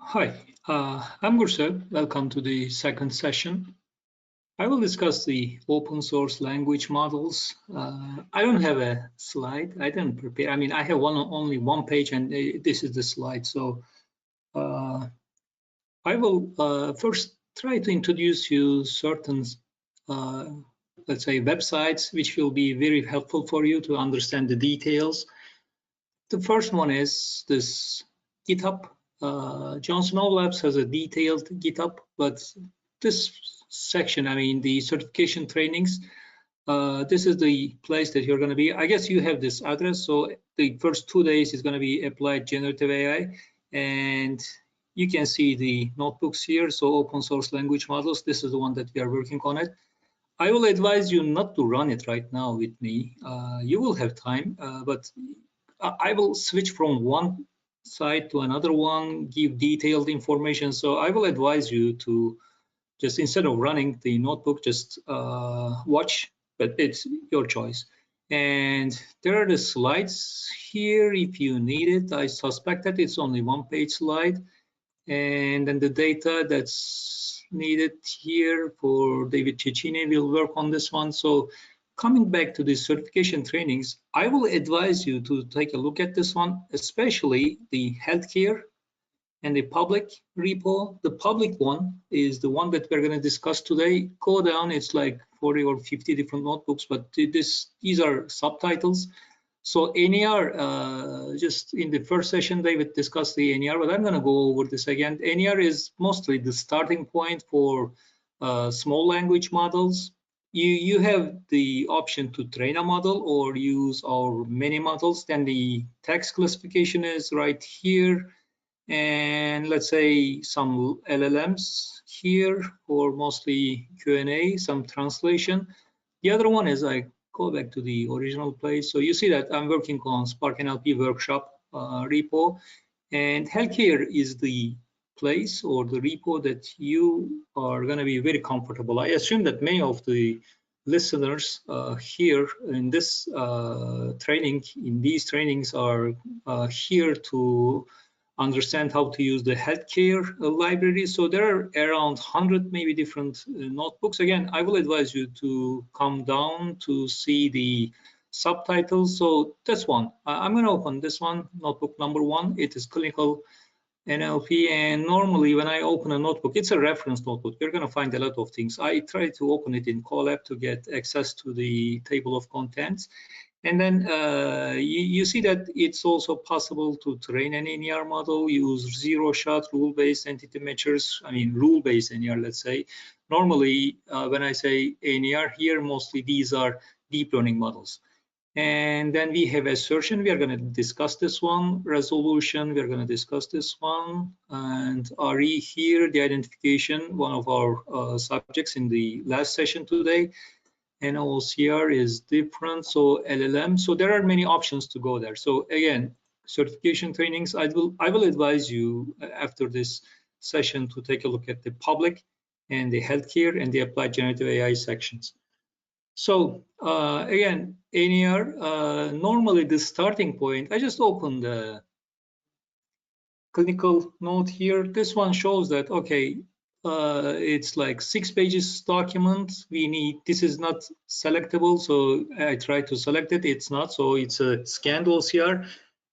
Hi, I'm Gursel. Welcome to the second session. I will discuss the open source language models. I don't have a slide. I didn't prepare. I mean, I have only one page, and this is the slide. So I will first try to introduce you certain, let's say, websites, which will be very helpful for you to understand the details. The first one is this GitHub. Johnson All Labs has a detailed GitHub, but this section, I mean, the certification trainings, this is the place that you're going to be. I guess you have this address. So the first 2 days is going to be applied generative AI, and you can see the notebooks here. So open source language models, this is the one that we are working on it. I will advise you not to run it right now with me. You will have time, but I will switch from one side to another one, give detailed information. So I will advise you to just, instead of running the notebook, just watch, but it's your choice. And there are the slides here if you need it. I suspect that it's only one-page slide. And then the data that's needed here for David Cecchini will work on this one. So coming back to the certification trainings, I will advise you to take a look at this one, especially the healthcare and the public repo. The public one is the one that we're going to discuss today. Go down, it's like 40 or 50 different notebooks, but these are subtitles. So NER, just in the first session, David discussed the NER, but I'm going to go over this again. NER is mostly the starting point for small language models. You have the option to train a model or use our many models. Then the text classification is right here. And let's say some LLMs here, or mostly Q&A, some translation. The other one is I go back to the original place. So you see that I'm working on Spark NLP workshop repo, and healthcare is the place or the repo that you are going to be very comfortable. I assume that many of the listeners here in this training, in these trainings, are here to understand how to use the healthcare library. So there are around 100 maybe different notebooks. Again, I will advise you to come down to see the subtitles. So that's one. I'm going to open this one, notebook number 1. It is clinical NLP, and normally when I open a notebook, it's a reference notebook. You're going to find a lot of things. I try to open it in Colab to get access to the table of contents. And then you see that it's also possible to train an NER model, use zero-shot rule-based entity matchers, I mean rule-based NER, let's say. Normally, when I say NER here, mostly these are deep learning models. And then we have assertion, we are going to discuss this one. Resolution, we are going to discuss this one. And RE here, the identification, one of our subjects in the last session today. And OCR is different, so LLM. So there are many options to go there. So again, certification trainings, I will advise you after this session to take a look at the public and the healthcare and the applied generative AI sections. So again, NER, normally the starting point, I just opened the clinical note here. This one shows that, okay, it's like 6 pages document. We need, this is not selectable, so I try to select it. It's not, so it's a scanned OCR.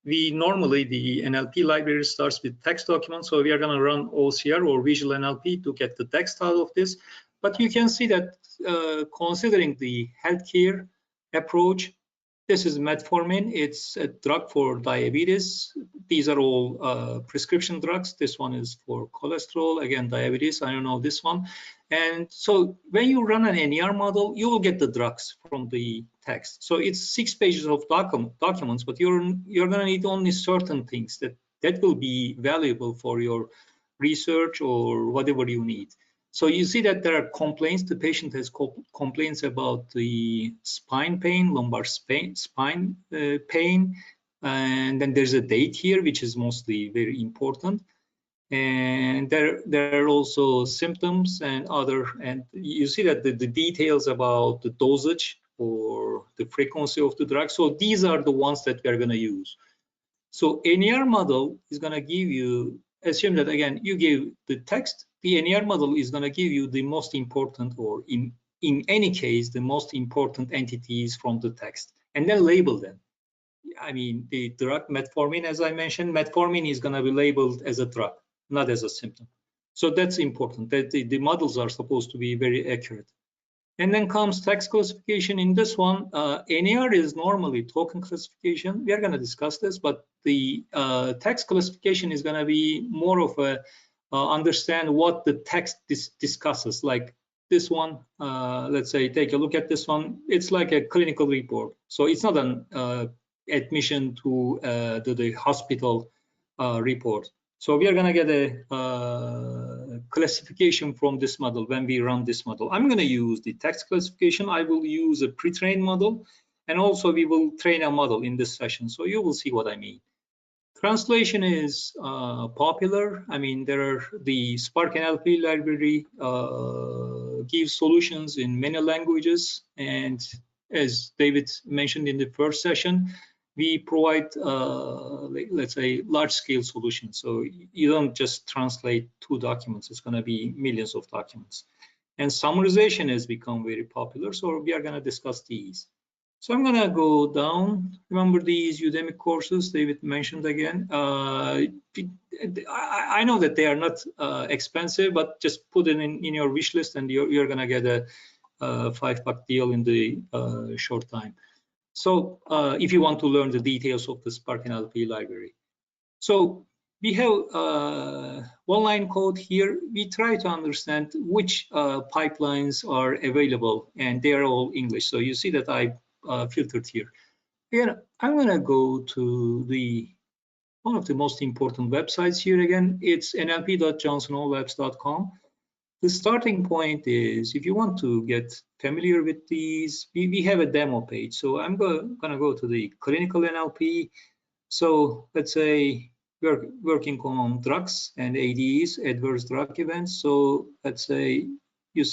We normally, the NLP library starts with text documents, so we are going to run OCR or visual NLP to get the text out of this. But you can see that considering the healthcare approach, this is metformin. It's a drug for diabetes. These are all prescription drugs. This one is for cholesterol, again, diabetes. I don't know this one. And so when you run an NER model, you will get the drugs from the text. So it's 6 pages of documents, but you're going to need only certain things that will be valuable for your research or whatever you need. So you see that there are complaints. The patient has complaints about the spine pain, lumbar spine pain, and then there's a date here, which is mostly very important. And there are also symptoms and other, and you see that the details about the dosage or the frequency of the drug. So these are the ones that we are going to use. So NER model is going to give you assume that again, you give the text, the NER model is going to give you the most important, or in any case, the most important entities from the text, and then label them. I mean, the drug metformin, as I mentioned, metformin is going to be labeled as a drug, not as a symptom. So that's important, that the models are supposed to be very accurate. And then comes text classification. In this one, NER is normally token classification. We are going to discuss this, but the text classification is going to be more of a understand what the text discusses. Like this one, let's say, take a look at this one. It's like a clinical report. So it's not an admission to the hospital report. So we are going to get a classification from this model when we run this model. I'm going to use the text classification. I will use a pre-trained model, and also we will train a model in this session. So you will see what I mean. Translation is popular. I mean, there are the Spark NLP library gives solutions in many languages, and as David mentioned in the first session, we provide, let's say, large-scale solutions. So you don't just translate 2 documents. It's going to be millions of documents. And summarization has become very popular. So we are going to discuss these. So I'm going to go down. Remember these Udemy courses David mentioned again. I know that they are not expensive, but just put it in your wish list, and you're going to get a $5 deal in the short time. So if you want to learn the details of the Spark NLP library. So we have one-line code here. We try to understand which pipelines are available, and they are all English. So you see that I filtered here. Again, I'm going to go to one of the most important websites here again. It's nlp.johnsonhopelabs.com. The starting point is, if you want to get familiar with these, we have a demo page. So I'm going to go to the clinical NLP. So let's say we're working on drugs and ADEs, adverse drug events. So let's say you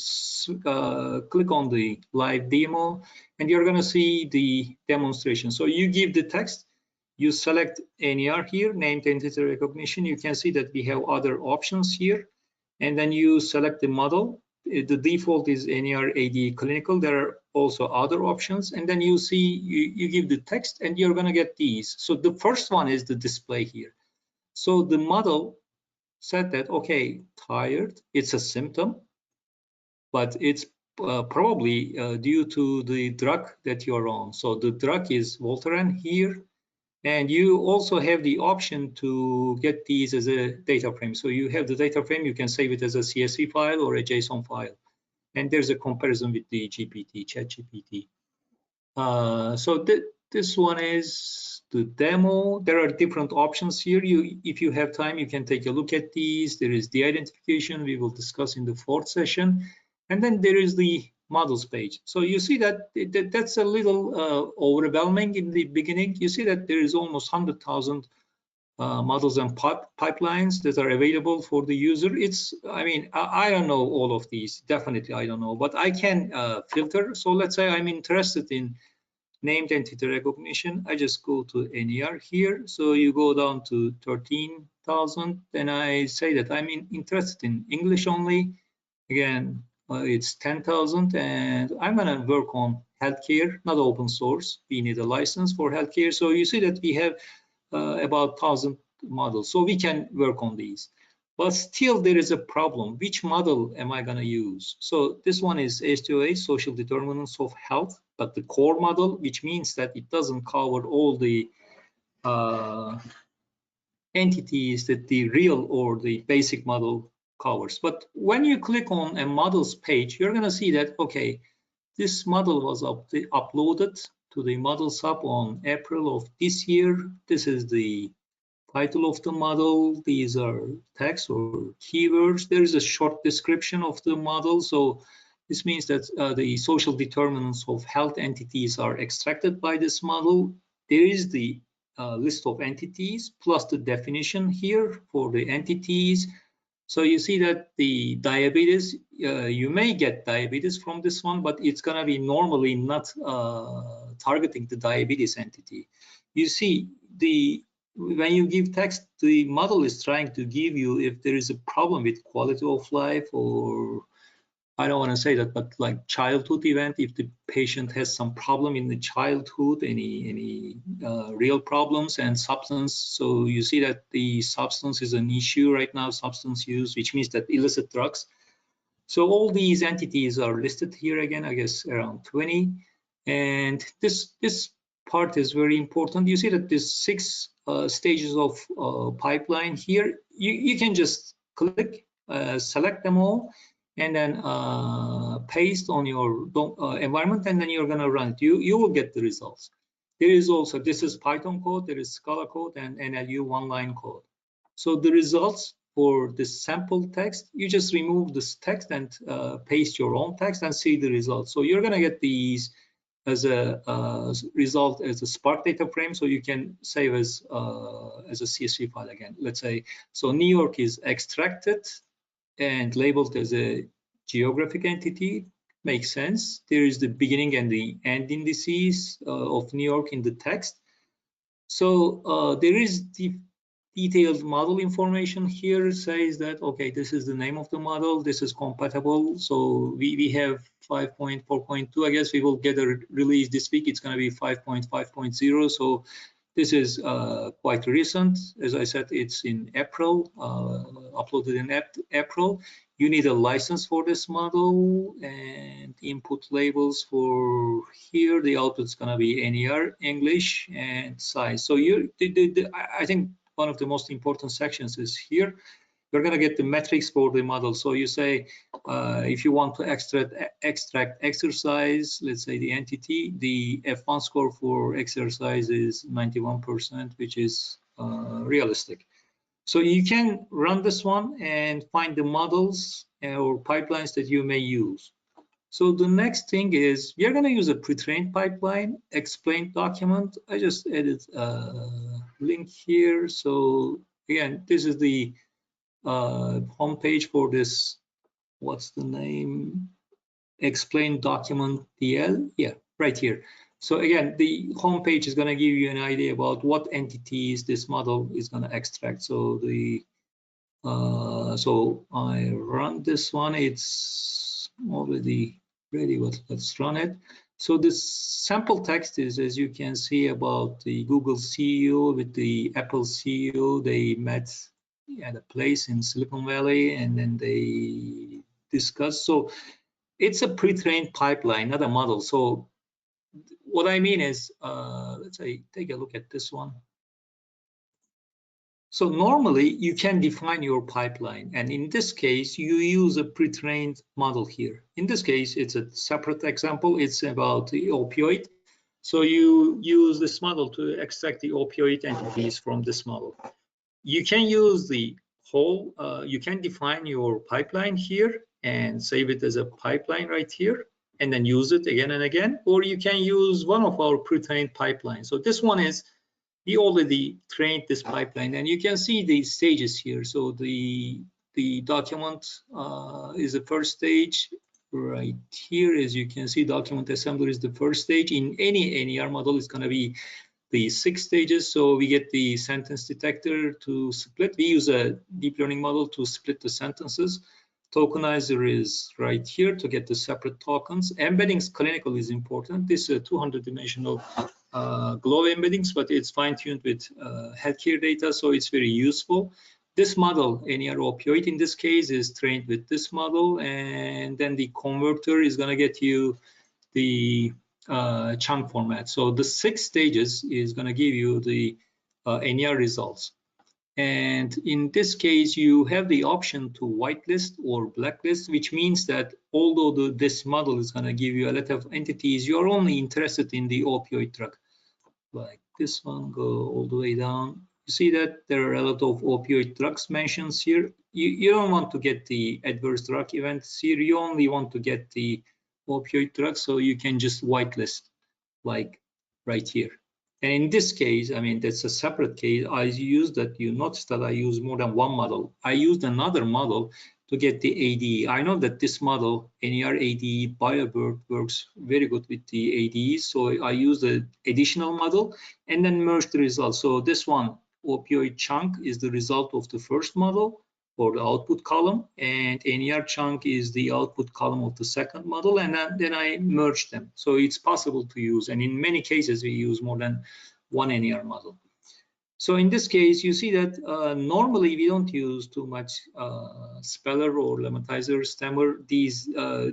click on the live demo, and you're going to see the demonstration. So you give the text, you select NER here, named entity recognition. You can see that we have other options here. And then you select the model. The default is NER AD clinical. There are also other options. And then you see, you give the text, and you're going to get these. So the first one is the display here. So the model said that, okay, tired, it's a symptom, but it's probably due to the drug that you're on. So the drug is Voltaren here. And you also have the option to get these as a data frame. So you have the data frame, you can save it as a CSV file or a JSON file. And there's a comparison with the GPT, ChatGPT. So this one is the demo. There are different options here. If you have time, you can take a look at these. There is the identification we will discuss in the 4th session. And then there is the models page. So you see that that's a little overwhelming in the beginning. You see that there is almost 100,000 models and pipelines that are available for the user. I mean, I don't know all of these. Definitely, I don't know, but I can filter. So let's say I'm interested in named entity recognition. I just go to NER here. So you go down to 13,000. Then I say that I'm interested in English only. Again, it's 10,000, and I'm going to work on healthcare, not open source. We need a license for healthcare. So you see that we have about 1,000 models. So we can work on these. But still, there is a problem. Which model am I going to use? So this one is HTOA, social determinants of health, but the core model, which means that it doesn't cover all the entities that the real or the basic model covers. But when you click on a models page, you're going to see that, okay, this model was uploaded to the models hub on April of this year. This is the title of the model. These are text or keywords. There is a short description of the model. So this means that the social determinants of health entities are extracted by this model. There is the list of entities plus the definition here for the entities. So you see that the diabetes, you may get diabetes from this one, but it's going to be normally not targeting the diabetes entity. You see, the when you give text, the model is trying to give you if there is a problem with quality of life, or I don't want to say that, but like childhood event, if the patient has some problem in the childhood, any real problems, and substance. So you see that the substance is an issue right now, substance use, which means that illicit drugs. So all these entities are listed here again, I guess around 20. And this part is very important. You see that there's 6 stages of pipeline here. You can just click, select them all, and then paste on your environment, and then you're going to run it. You will get the results. There is also, this is Python code, there is Scala code, and NLU one-line code. So the results for this sample text, you just remove this text and paste your own text and see the results. So you're going to get these as a result as a Spark data frame, so you can save as a CSV file again. Let's say, so New York is extracted and labeled as a geographic entity. Makes sense. There is the beginning and the end indices of New York in the text. So there is the detailed model information here. Says that, okay, this is the name of the model, this is compatible. So we have 5.4.2. I guess we will get a release this week. It's going to be 5.5.0. so this is quite recent. As I said, it's in April, uploaded in April. You need a license for this model and input labels for here. The output is going to be NER, English, and size. So I think one of the most important sections is here. You're going to get the metrics for the model. So you say, if you want to extract exercise, let's say the entity, the F1 score for exercise is 91%, which is realistic. So you can run this one and find the models or pipelines that you may use. So the next thing is, we are going to use a pre-trained pipeline, explained document. I just added a link here. So again, this is the homepage for this, what's the name? Explained document DL. Yeah, right here. So again, the homepage is going to give you an idea about what entities this model is going to extract. So the so I run this one. It's already ready, but let's run it. So this sample text is, as you can see, about the Google CEO with the Apple CEO. They met at a place in Silicon Valley, and then they discussed. So it's a pre-trained pipeline, not a model. So what I mean is, let's say, take a look at this one. So normally you can define your pipeline, and in this case you use a pre-trained model here. In this case, it's a separate example. It's about the opioid. So you use this model to extract the opioid entities from this model. You can use the whole, you can define your pipeline here and save it as a pipeline right here, and then use it again and again, or you can use one of our pre-trained pipelines. So this one is, we already trained this pipeline, and you can see the stages here. So the document is the first stage right here. As you can see, document assembler is the first stage. In any NER model, it's going to be the 6 stages. So we get the sentence detector to split. We use a deep learning model to split the sentences. Tokenizer is right here to get the separate tokens. Embeddings clinical is important. This is a 200-dimensional glow embeddings, but it's fine-tuned with healthcare data, so it's very useful. This model, NER opioid in this case, is trained with this model, and then the converter is going to get you the chunk format. So the 6 stages is going to give you the NER results. And in this case, you have the option to whitelist or blacklist, which means that although this model is going to give you a lot of entities, you're only interested in the opioid drug. Like this one, go all the way down. You see that there are a lot of opioid drugs mentioned here. You don't want to get the adverse drug events here. You only want to get the opioid drugs, so you can just whitelist, like right here. And in this case, I mean, that's a separate case. I use that, you notice that I use more than one model. I used another model to get the ADE. I know that this model, NER ADE BioBird, works very good with the ADE. So I use the additional model and then merge the results. So this one opioid chunk is the result of the first model or the output column, and NER chunk is the output column of the second model, and then I merge them. So it's possible to use, and in many cases we use more than one NER model. So in this case, you see that normally we don't use too much speller or lemmatizer stammer. These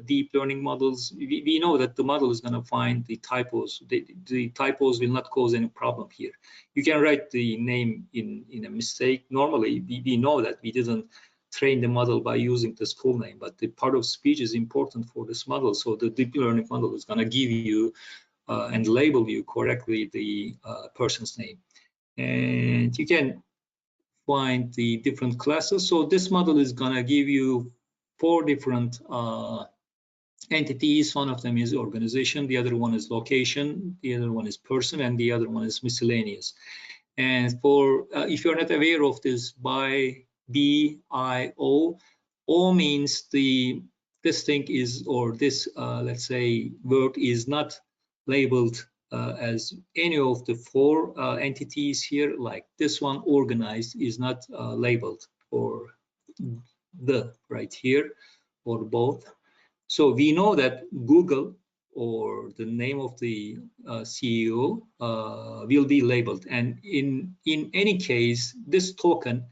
deep learning models, we know that the model is going to find the typos. The typos will not cause any problem here. You can write the name in a mistake. Normally, we know that we didn't train the model by using this full name, but the part of speech is important for this model. So the deep learning model is going to give you and label you correctly the person's name. And you can find the different classes. So this model is going to give you 4 different entities. One of them is organization, the other one is location, the other one is person, and the other one is miscellaneous. And for if you're not aware of this, by BIO, O means this thing is, or this let's say word is not labeled as any of the 4 entities here, like this one, organized, is not labeled, or the right here, or both. So we know that Google, or the name of the CEO, will be labeled. And in any case, this token,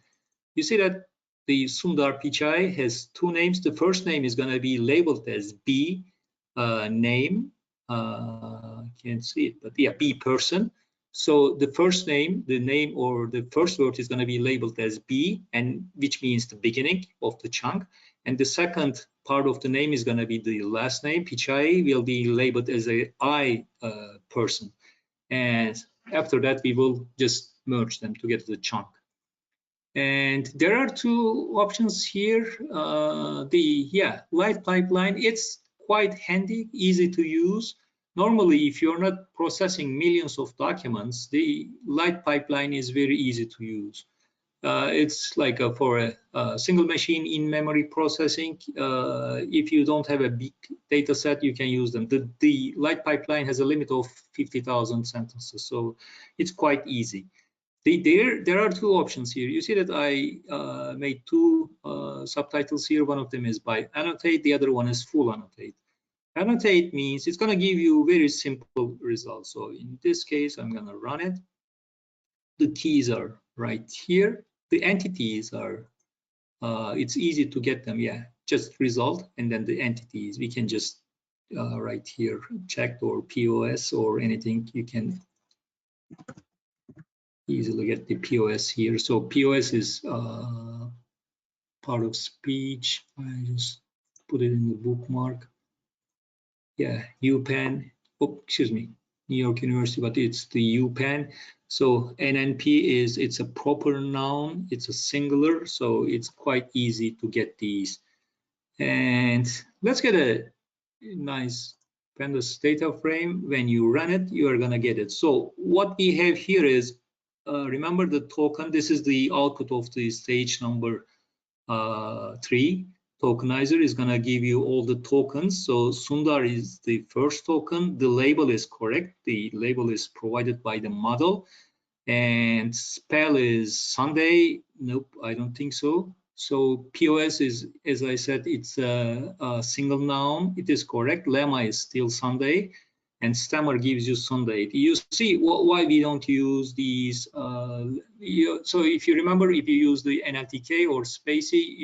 you see that the Sundar Pichai has 2 names. The first name is going to be labeled as B name. Can't see it, but yeah, B person. So the first name, the name or the first word is going to be labeled as B, and which means the beginning of the chunk. And the second part of the name is going to be the last name. Pichai will be labeled as a I person. And after that, we will just merge them to get the chunk. And there are 2 options here. Light pipeline, it's quite handy, easy to use. Normally, if you're not processing millions of documents, the light pipeline is very easy to use. It's like for a single machine in-memory processing. If you don't have a big data set, you can use them. The light pipeline has a limit of 50,000 sentences, so it's quite easy. There are 2 options here. You see that I made 2 subtitles here. One of them is by Annotate, the other one is full Annotate. Annotate means it's going to give you very simple results. So in this case, I'm going to run it. The keys are right here. The entities are, it's easy to get them. Yeah, just result, and then the entities. We can just right here, checked or POS or anything. You can easily get the POS here. So POS is part of speech. I just put it in the bookmark. Yeah, UPenn. Oh, excuse me, New York University, but it's the UPenn. So NNP is, it's a proper noun. It's a singular, so it's quite easy to get these. And let's get a nice pandas data frame. When you run it, you are gonna get it. So what we have here is, remember the token. This is the output of the stage number 3. Tokenizer is going to give you all the tokens. So Sundar is the first token. The label is correct. The label is provided by the model. And spell is Sunday. Nope, I don't think so. So POS is, as I said, it's a single noun. It is correct. Lemma is still Sunday. And stammer gives you Sunday. You see why we don't use these. So if you remember, if you use the NLTK or Spacey,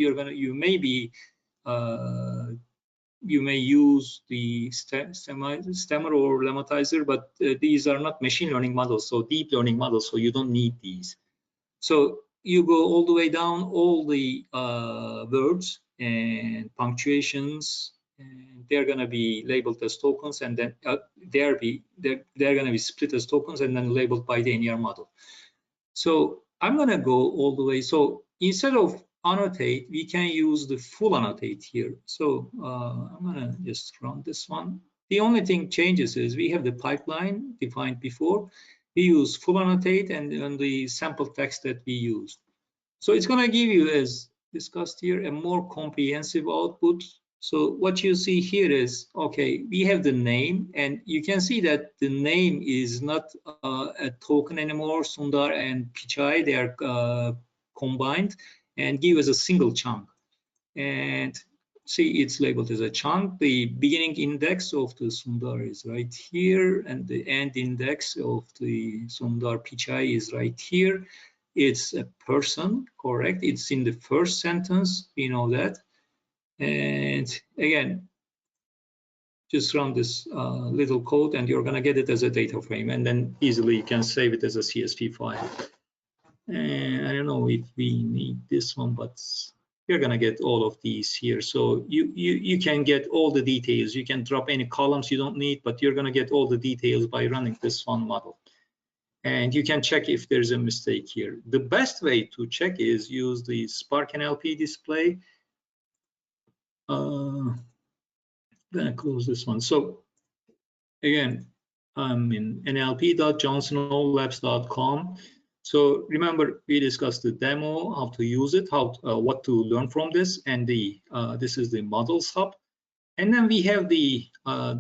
you may use the stammer or lemmatizer, but these are not machine learning models, so deep learning models, so you don't need these. So you go all the way down, all the words and punctuations, and they're going to be labeled as tokens, and then they're going to be split as tokens and then labeled by the NER model. So I'm going to go all the way. So instead of Annotate, we can use the full Annotate here. So I'm going to just run this one. The only thing changes is we have the pipeline defined before. We use full Annotate and the sample text that we used. So it's going to give you, as discussed here, a more comprehensive output. So what you see here is, okay, we have the name, and you can see that the name is not a token anymore. Sundar and Pichai, they are combined and give us a single chunk. And see, it's labeled as a chunk. The beginning index of the Sundar is right here, and the end index of the Sundar Pichai is right here. It's a person, correct? It's in the first sentence, we know that. And again, just run this little code and you're gonna get it as a data frame, and then easily you can save it as a CSV file. And I don't know if we need this one, but you're gonna get all of these here. So you can get all the details. You can drop any columns you don't need, but you're gonna get all the details by running this one model. And you can check if there's a mistake here. The best way to check is use the Spark NLP display. I'm gonna close this one. So again, I'm in nlp.johnsonlabs.com. So remember, we discussed the demo, how to use it, what to learn from this, and this is the models hub. And then we have the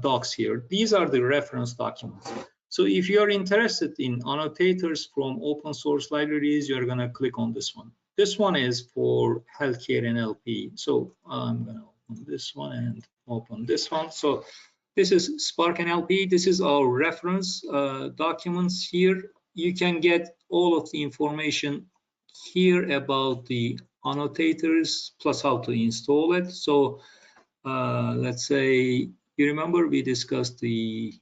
docs here. These are the reference documents. So if you are interested in annotators from open source libraries, you're gonna click on this one. This one is for healthcare NLP. So I'm gonna open this one and open this one. So this is Spark NLP. This is our reference documents here. You can get all of the information here about the annotators plus how to install it. So let's say you remember we discussed the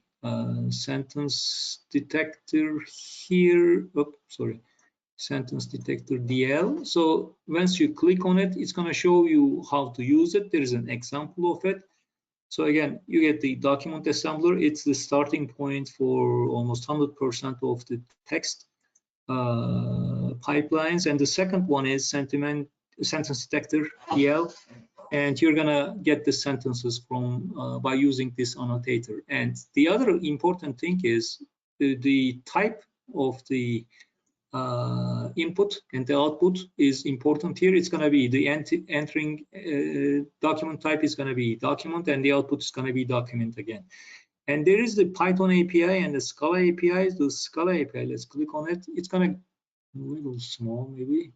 sentence detector here. Oh, sorry, sentence detector DL. So once you click on it, it's going to show you how to use it. There is an example of it. So again, you get the document assembler. It's the starting point for almost 100% of the text pipelines. And the second one is sentence detector DL. And you're gonna get the sentences from by using this annotator. And the other important thing is the type of the input and the output is important here. It's going to be the entering document type is going to be document, and the output is going to be document again. And there is the Python API and the Scala API. The Scala API, let's click on it. It's going to a little small maybe.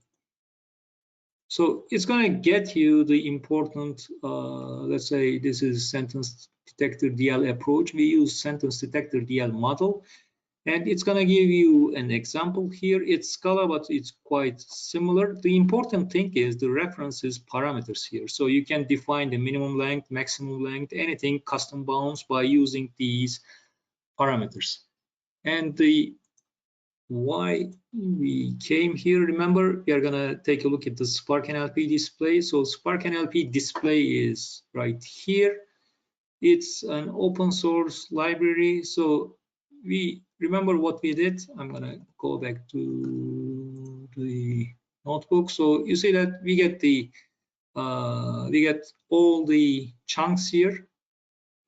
So it's going to get you the important, let's say this is sentence detector DL approach. We use sentence detector DL model. And it's going to give you an example here. It's Scala, but it's quite similar. The important thing is the references parameters here. So you can define the minimum length, maximum length, anything custom bounds by using these parameters. And the why we came here, remember, we are going to take a look at the Spark NLP display. So Spark NLP display is right here. It's an open source library. So we remember what we did. I'm going to go back to the notebook. So you see that we get all the chunks here.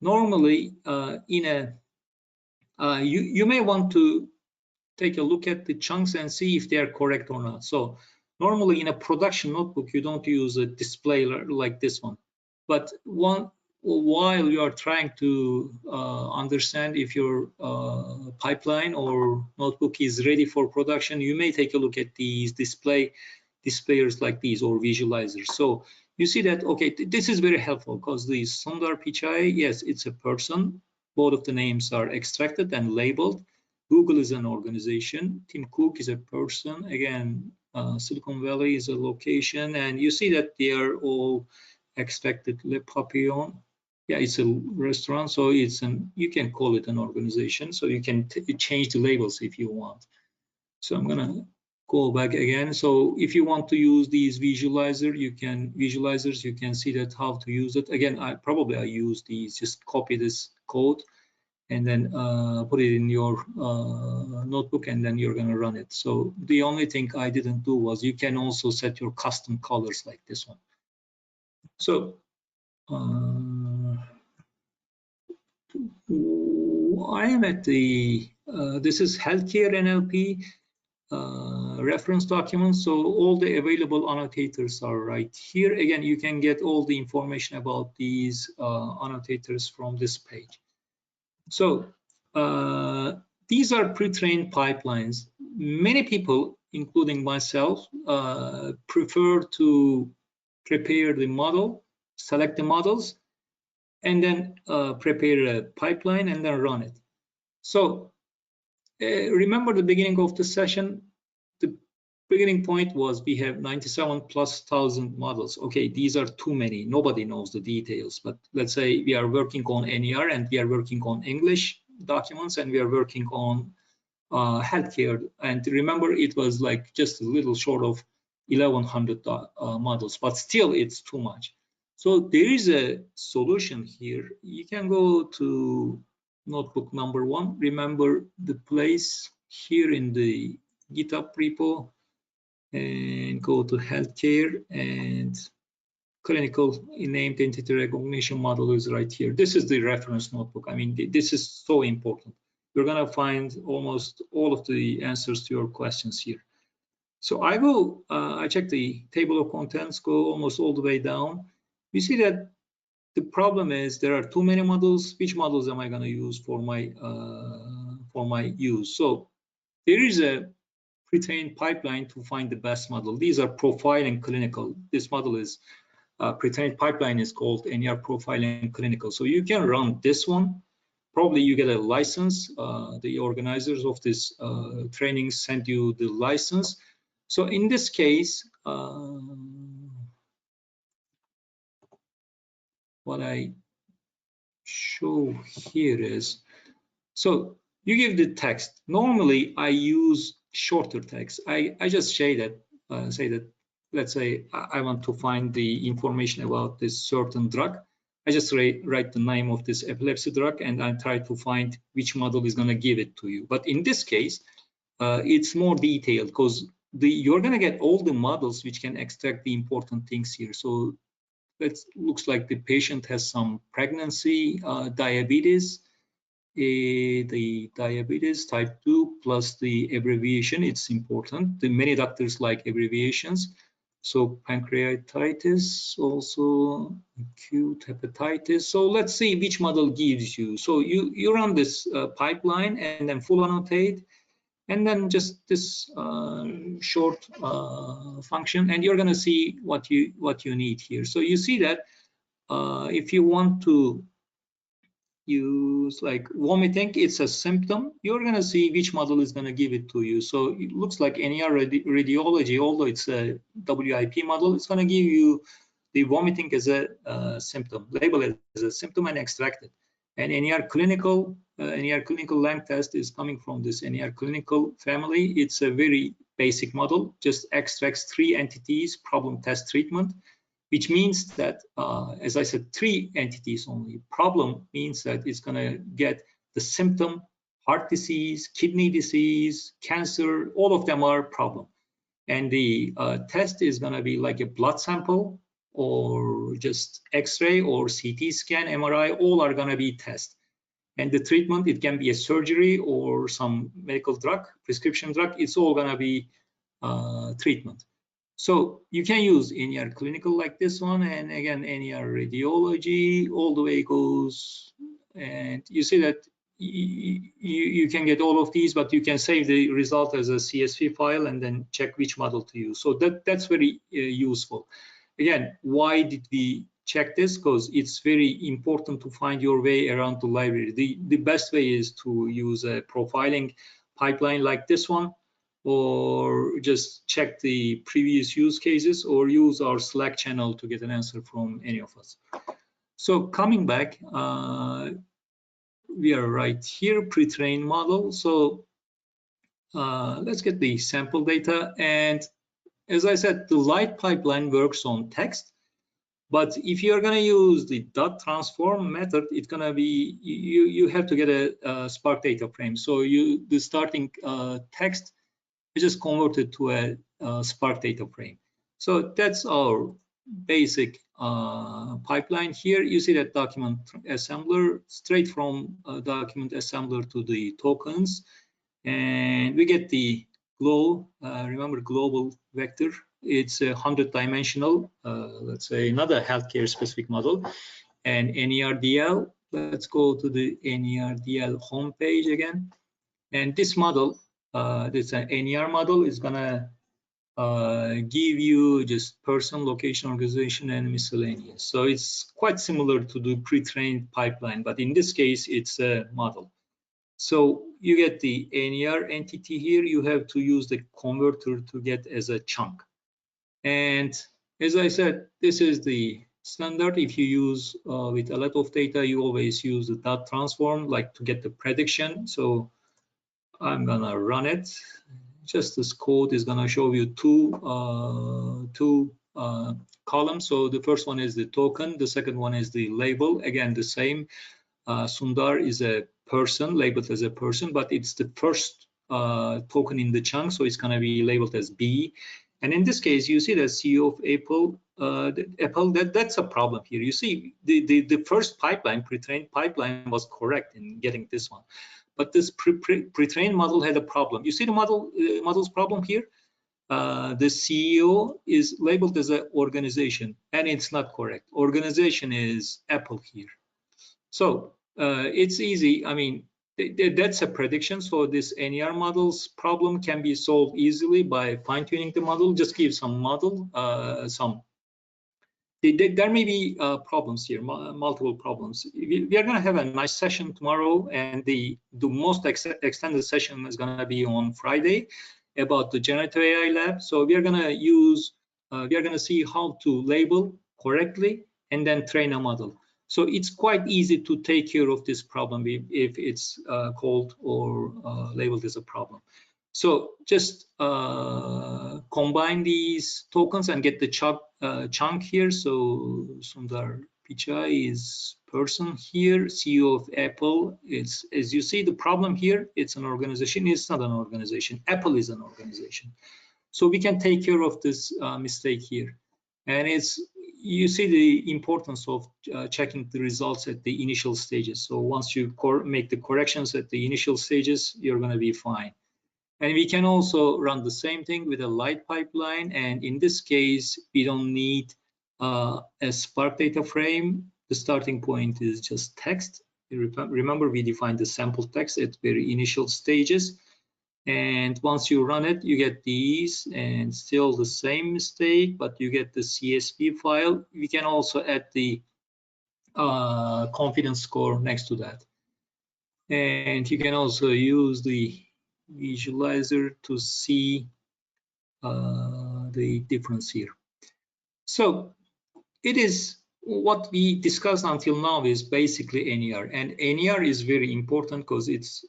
Normally, you may want to take a look at the chunks and see if they are correct or not. So normally in a production notebook, you don't use a display like this one. But while you are trying to understand if your pipeline or notebook is ready for production, you may take a look at these displayers like these or visualizers. So you see that, okay, this is very helpful because the Sundar Pichai, yes, it's a person. Both of the names are extracted and labeled. Google is an organization. Tim Cook is a person. Again, Silicon Valley is a location. And you see that they are all extracted. Le Papillon, yeah, it's a restaurant. So it's you can call it an organization. So you can change the labels if you want. So I'm going to go back again. So if you want to use these visualizers, you can see that how to use it. Again, I use these, just copy this code and then put it in your notebook, and then you're going to run it. So the only thing I didn't do was you can also set your custom colors like this one. So I am at the, this is healthcare NLP reference documents. So all the available annotators are right here. Again, you can get all the information about these annotators from this page. So these are pre-trained pipelines. Many people, including myself, prefer to prepare the model, select the models, and then prepare a pipeline and then run it. So remember the beginning of the session, the beginning point was we have 97,000+ models. Okay, these are too many. Nobody knows the details, but let's say we are working on NER and we are working on English documents and we are working on healthcare. And remember, it was like just a little short of 1,100 models, but still it's too much. So there is a solution here. You can go to notebook number 1. Remember the place here in the GitHub repo and go to healthcare, and clinical named entity recognition model is right here. This is the reference notebook. I mean, this is so important. You're going to find almost all of the answers to your questions here. So I will, I check the table of contents, go almost all the way down. You see that the problem is there are too many models. Which models am I going to use for my use? So there is a pre-trained pipeline to find the best model. These are profile and clinical. This model is pre-trained pipeline is called NER profile and clinical. So you can run this one. Probably you get a license. The organizers of this training send you the license. So in this case, what I show here is, so you give the text. Normally I use shorter text. I just say that let's say I want to find the information about this certain drug. I just write the name of this epilepsy drug and I try to find which model is going to give it to you. But in this case, it's more detailed because you're going to get all the models which can extract the important things here. So it looks like the patient has some pregnancy, diabetes, the diabetes type 2 plus the abbreviation. It's important. Many doctors like abbreviations. So pancreatitis, also acute hepatitis. So let's see which model gives you. So you run this pipeline and then full annotate, and then just this short function, and you're going to see what you need here. So you see that if you want to use like vomiting, it's a symptom, you're going to see which model is going to give it to you. So it looks like NER radiology, although it's a WIP model, it's going to give you the vomiting as a symptom, label it as a symptom and extract it. And NER clinical length test is coming from this NER clinical family. It's a very basic model, just extracts 3 entities, problem, test, treatment, which means that, as I said, 3 entities only. Problem means that it's going to get the symptom, heart disease, kidney disease, cancer, all of them are problem. And the test is going to be like a blood sample or just X-ray or CT scan, MRI, all are going to be tests. And the treatment, it can be a surgery or some medical drug, prescription drug, it's all going to be treatment. So you can use NER clinical like this one, and again, NER radiology, all the way goes. And you see that you can get all of these, but you can save the result as a CSV file and then check which model to use. So that's very useful. Again, why did we check this? Because it's very important to find your way around the library. The best way is to use a profiling pipeline like this one, or just check the previous use cases, or use our Slack channel to get an answer from any of us. So coming back, we are right here, pre-trained model. So let's get the sample data. And as I said, the light pipeline works on text. But if you're going to use the dot transform method, it's going to be, you have to get a Spark data frame. So the starting text, we just converted to a Spark data frame. So that's our basic pipeline. Here you see that document assembler, straight from document assembler to the tokens, and we get the remember global vector, it's a 100-dimensional, let's say another healthcare specific model. And NERDL, let's go to the NERDL homepage again. And this model, this NER model, is gonna give you just person, location, organization, and miscellaneous. So it's quite similar to the pre-trained pipeline, but in this case, it's a model. So you get the NER entity here. You have to use the converter to get as a chunk. And as I said, this is the standard. If you use with a lot of data, you always use the dot transform, like to get the prediction. So I'm gonna run it. Just this code is gonna show you two columns. So the first one is the token. The second one is the label. Again, the same. Sundar is a person, labeled as a person, but it's the first token in the chunk, so it's gonna be labeled as B. And in this case, you see the CEO of Apple. That's a problem here. You see, the first pipeline, pre-trained pipeline, was correct in getting this one, but this pre-trained model had a problem. You see the model's problem here. The CEO is labeled as an organization, and it's not correct. Organization is Apple here. So it's easy. I mean, that's a prediction. So this NER model's problem can be solved easily by fine-tuning the model. Just give some model, there may be problems here, multiple problems. We are going to have a nice session tomorrow, and the most extended session is going to be on Friday about the generative AI lab. So we are going to use, we are going to see how to label correctly and then train a model. So it's quite easy to take care of this problem if it's called or labeled as a problem. So just combine these tokens and get the chunk here. So Sundar Pichai is person here, CEO of Apple. It's, as you see, the problem here, it's an organization. It's not an organization. Apple is an organization. So we can take care of this mistake here. And it's, you see the importance of checking the results at the initial stages. So once you make the corrections at the initial stages, you're going to be fine. And we can also run the same thing with a light pipeline. And in this case, we don't need a Spark data frame. The starting point is just text. Remember, we defined the sample text at very initial stages. And once you run it, you get these, and still the same mistake, but you get the CSV file. We can also add the confidence score next to that. And you can also use the visualizer to see the difference here. So it is what we discussed until now is basically NER, and NER is very important because it's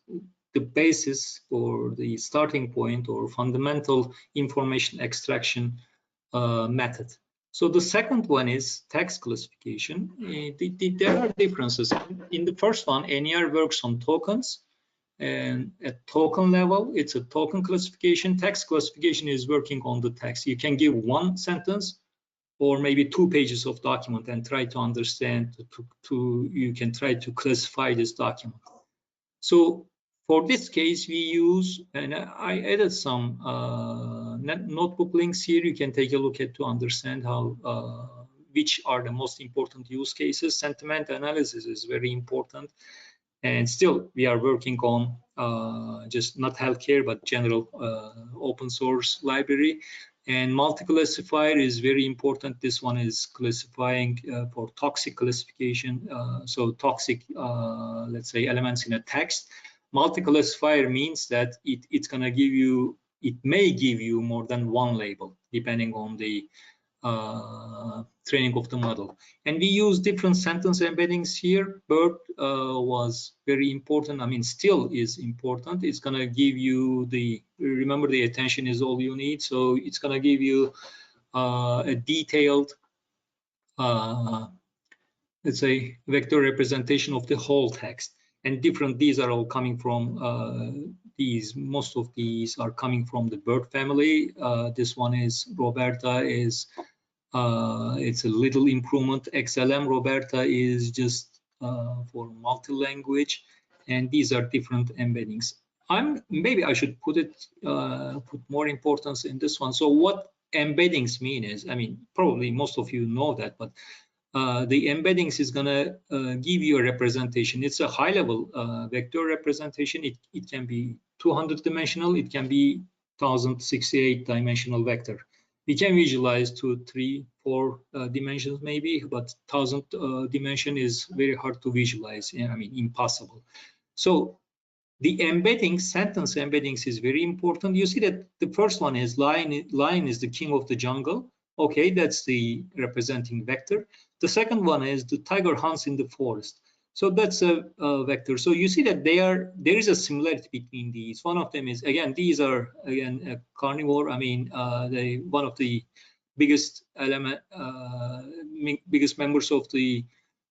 the basis or the starting point or fundamental information extraction method. So the second one is text classification. There are differences. In the first one, NER works on tokens, and at token level, it's a token classification. Text classification is working on the text. You can give one sentence or maybe 2 pages of document and try to understand, you can try to classify this document. So for this case, we use, and I added some notebook links here. You can take a look at to understand how, which are the most important use cases. Sentiment analysis is very important. And still, we are working on just not healthcare, but general open source library. And multi-classifier is very important. This one is classifying for toxic classification. So toxic, let's say, elements in a text. Multi-classifier means that it's going to give you, it may give you more than one label, depending on the training of the model. And we use different sentence embeddings here. BERT was very important. I mean, still is important. It's going to give you the, remember, the attention is all you need. So it's going to give you a detailed, let's say, vector representation of the whole text. And different, these are all coming from most of these are coming from the BERT family. This one is Roberta is, it's a little improvement. XLM Roberta is just for multi-language, and these are different embeddings. maybe I should put more importance in this one. So what embeddings mean is, I mean, probably most of you know that, but the embeddings is gonna give you a representation. It's a high-level vector representation. It can be 200 dimensional. It can be 1068 dimensional vector. We can visualize 2, 3, 4 dimensions maybe, but 1000 dimension is very hard to visualize. I mean, impossible. So the embedding, sentence embeddings is very important. You see that the first one is lion is the king of the jungle. Okay, that's the representing vector. The second one is the tiger hunts in the forest. So that's a vector. So you see that there is a similarity between these. One of them is, again, these are again a carnivore. I mean, one of the biggest biggest members of the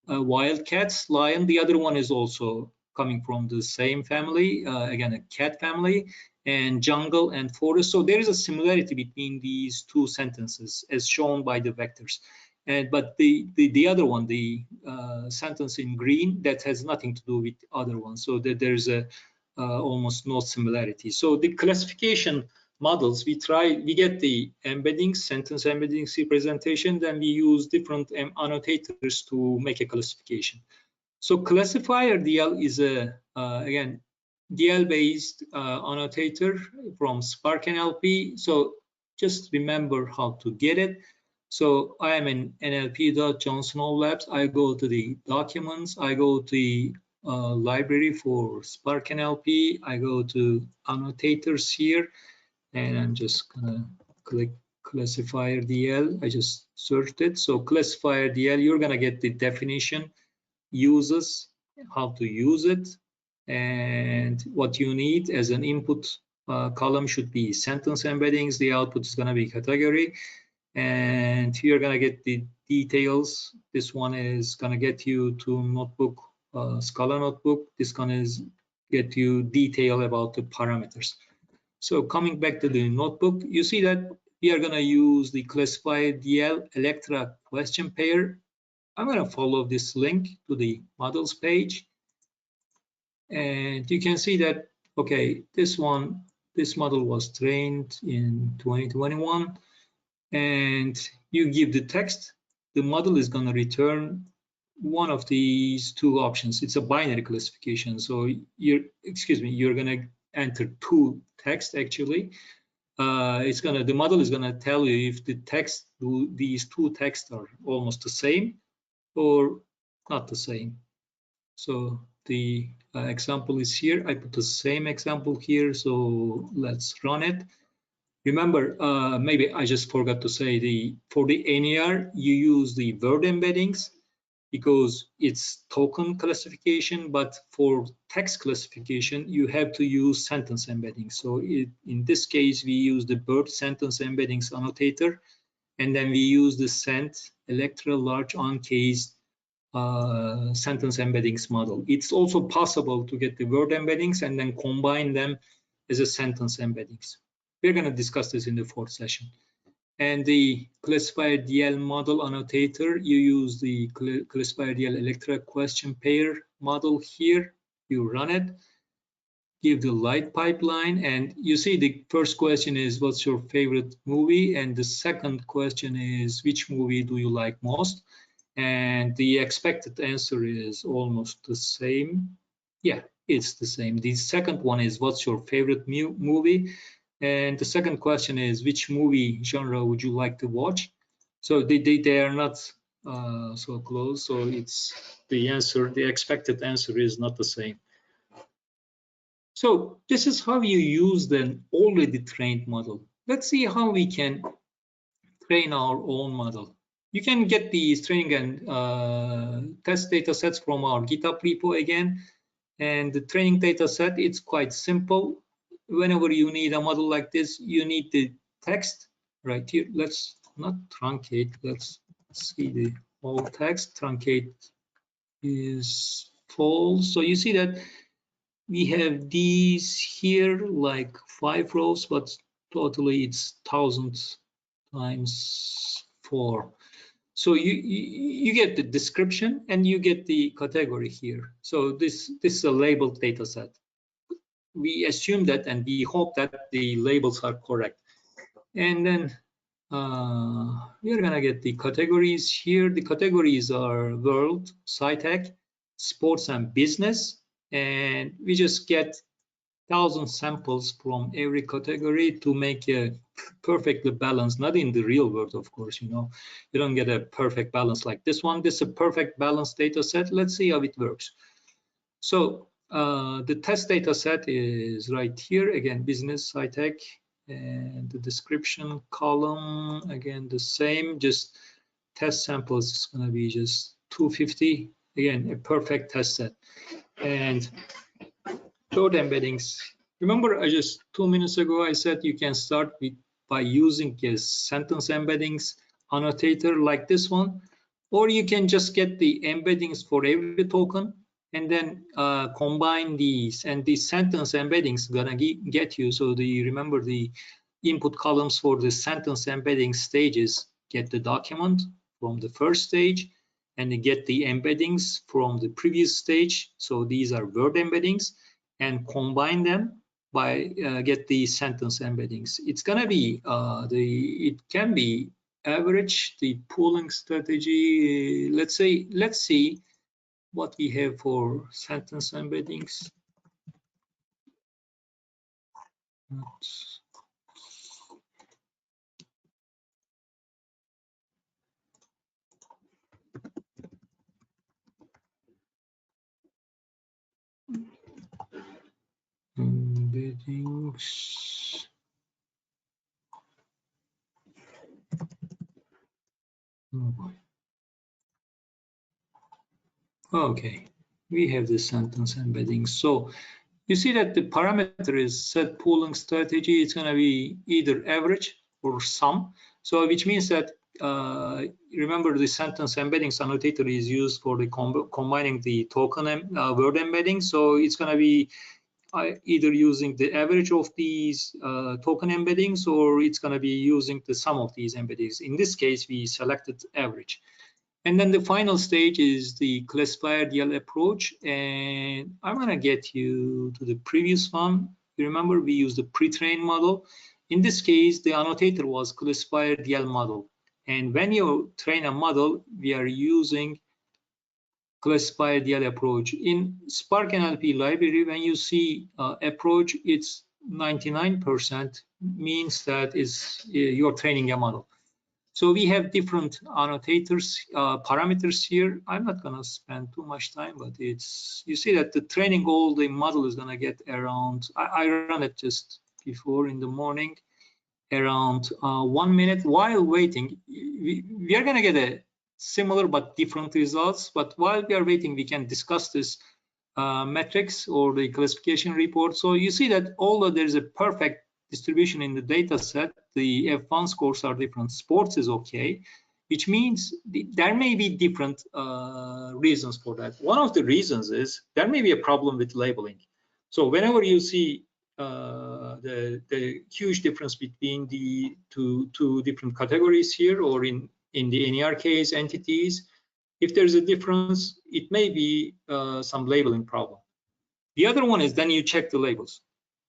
wildcats, lion. The other one is also coming from the same family, again, a cat family, and jungle and forest. So there is a similarity between these two sentences as shown by the vectors. But the other one, the sentence in green, that has nothing to do with the other one. So that there's almost no similarity. So the classification models, we get the embeddings, sentence embeddings representation, then we use different annotators to make a classification. So Classifier DL is again, DL-based annotator from Spark NLP. So just remember how to get it. So I am in NLP.Johnson Labs. I go to the documents. I go to the library for Spark NLP. I go to annotators here, and I'm just gonna click Classifier DL. I just searched it. So Classifier DL, you're gonna get the definition, uses, how to use it, and what you need as an input column should be sentence embeddings. The output is going to be category, and you're going to get the details. This one is going to get you to notebook, Scala notebook. This one is get you detail about the parameters. So coming back to the notebook, you see that we are going to use the Classifier DL Electra question pair. I'm going to follow this link to the models page, and you can see that, okay, this model was trained in 2021, and you give the text, the model is going to return one of these two options. It's a binary classification, so you're going to enter two text actually. The model is going to tell you if the text, these two texts are almost the same or not the same. So the example is here. I put the same example here, so let's run it. Remember, maybe I just forgot to say, for the NER, you use the word embeddings because it's token classification, but for text classification, you have to use sentence embeddings. So in this case, we use the bird sentence embeddings annotator, and then we use the sent Electra large uncased sentence embeddings model. It's also possible to get the word embeddings and then combine them as a sentence embeddings. We're going to discuss this in the fourth session. And the Classifier DL model annotator, you use the Classifier DL Electra question pair model here. You run it, give the light pipeline, and you see the first question is, what's your favorite movie? And the second question is, which movie do you like most? And the expected answer is almost the same. Yeah, it's the same. The second one is, what's your favorite movie? And the second question is, which movie genre would you like to watch? So they are not so close. So it's the answer, the expected answer is not the same. So this is how you use the already trained model. Let's see how we can train our own model. You can get these training and test data sets from our GitHub repo again. And the training data set, it's quite simple. Whenever you need a model like this, you need the text right here. Let's not truncate. Let's see the whole text. Truncate is false. So you see that we have these here like 5 rows, but totally it's 1000 times 4. So you get the description and you get the category here. So this is a labeled data set. we assume that and we hope that the labels are correct. And then we are gonna get the categories here. The categories are world, sci-tech, sports and business, and we just get 1,000 samples from every category to make a perfectly balanced, not in the real world, of course, you know, you don't get a perfect balance like this one. This is a perfect balanced data set. Let's see how it works. So the test data set is right here. Again, business, sci-tech, and the description column, again, the same, just test samples is going to be just 250. Again, a perfect test set. And code embeddings. Remember, I just 2 minutes ago, I said you can start by using a sentence embeddings annotator like this one, or you can just get the embeddings for every token and then combine these, and the sentence embeddings gonna get you. So remember the input columns for the sentence embedding stages, get the document from the first stage and you get the embeddings from the previous stage. So these are word embeddings, and combine them by get the sentence embeddings. It's gonna be it can be average, the pooling strategy. Let's see what we have for sentence embeddings. Embeddings. Okay, we have the sentence embedding. So you see that the parameter is set pooling strategy. It's going to be either average or sum. So which means that remember the sentence embeddings annotator is used for the combining the token word embedding. So it's going to be either using the average of these token embeddings, or it's going to be using the sum of these embeddings. In this case, we selected average. And then the final stage is the Classifier DL approach. And I'm going to get you to the previous one. You remember we used the pre-trained model. In this case, the annotator was Classifier DL model. And when you train a model, we are using Classifier DL approach. In Spark NLP library, when you see approach, it's 99% means that you're training a model. So we have different annotators, parameters here. I'm not going to spend too much time, but you see that the training goal, the model is going to get around, I ran it just before in the morning, around 1 minute. While waiting, we are going to get a similar but different results. But while we are waiting, we can discuss this metrics or the classification report. So you see that although there's a perfect distribution in the data set, the F1 scores are different. Sports is okay, which means there may be different reasons for that. One of the reasons is there may be a problem with labeling. So whenever you see the huge difference between the two different categories here, or in the NER case entities, if there's a difference, it may be some labeling problem. The other one is then you check the labels.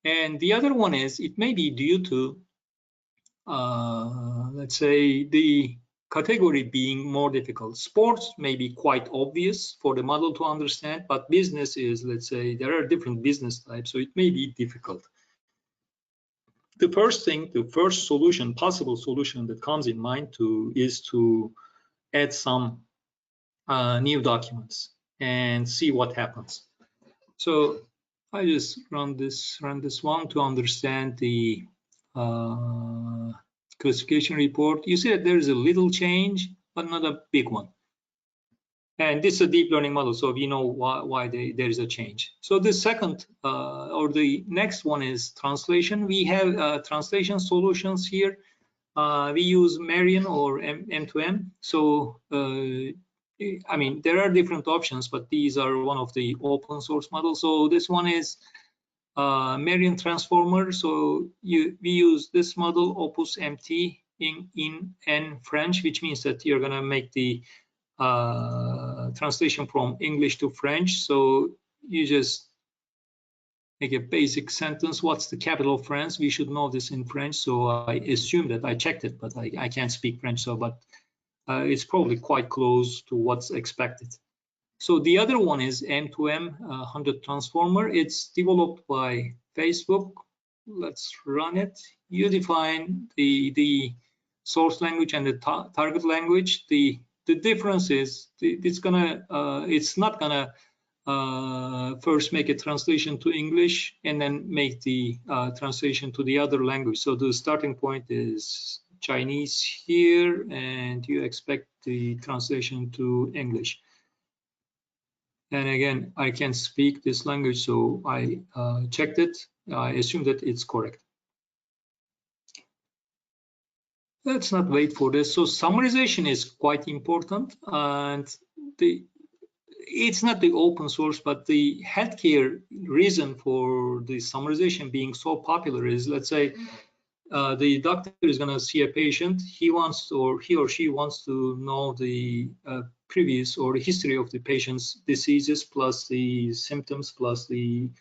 And the other one is it may be due to, let's say, the category being more difficult. Sports may be quite obvious for the model to understand, but business is, let's say, there are different business types, so it may be difficult. The first solution, possible solution that comes in mind is to add some new documents and see what happens. So I just run this one to understand the classification report. You see that there is a little change, but not a big one. And this is a deep learning model, so we know why there is a change. So the second or the next one is translation. We have translation solutions here. We use Marion or M2M. So I mean, there are different options, but these are one of the open source models. So this one is Marion transformer. So we use this model, Opus MT in French, which means that you're gonna make the translation from English to French. So you just make a basic sentence. What's the capital of France? We should know this in French. So I assume that I checked it, but I can't speak French. So, but it's probably quite close to what's expected. So the other one is M2M 100 transformer. It's developed by Facebook. Let's run it. You define the source language and the target language. The difference is it's not gonna first make a translation to English and then make the translation to the other language. So the starting point is Chinese here, and you expect the translation to English. And again, I can't speak this language, so I checked it. I assume that it's correct. Let's not wait for this. So summarization is quite important, and it's not the open source, but the healthcare reason for the summarization being so popular is, let's say, the doctor is going to see a patient. He or she wants to know the previous or the history of the patient's diseases, plus the symptoms, plus the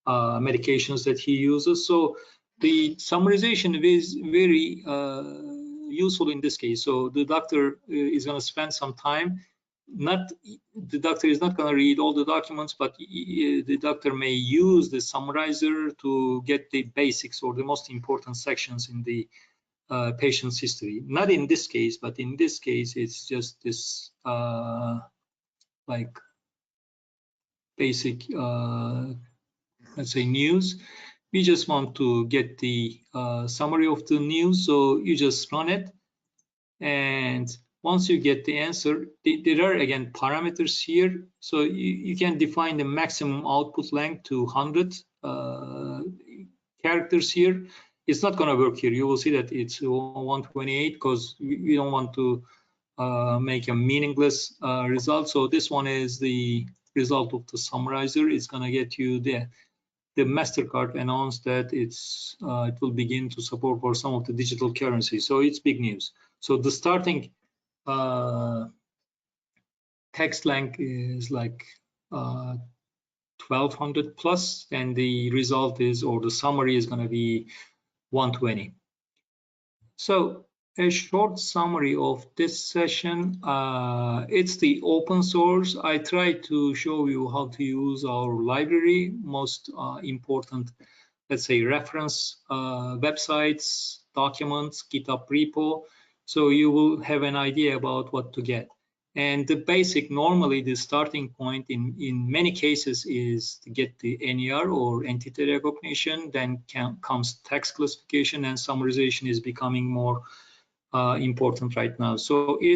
medications that he uses. So the summarization is very useful in this case. So the doctor is going to spend some time. The doctor is not going to read all the documents, but the doctor may use the summarizer to get the basics or the most important sections in the patient's history. Not in this case, but in this case, it's just this like basic, let's say, news. We just want to get the summary of the news, so you just run it, and once you get the answer, there are again parameters here. So you can define the maximum output length to 100 characters here. It's not going to work here. You will see that it's 128 because we don't want to make a meaningless result. So this one is the result of the summarizer. It's going to get you the MasterCard announced that it will begin to support for some of the digital currency. So it's big news. So the starting text length is like 1200 plus, and the result is, or the summary is going to be 120. So a short summary of this session. It's the open source. I tried to show you how to use our library, most important, let's say, reference websites, documents, GitHub repo. So you will have an idea about what to get. And the basic, normally the starting point in many cases is to get the NER or entity recognition, then comes text classification, and summarization is becoming more important right now. So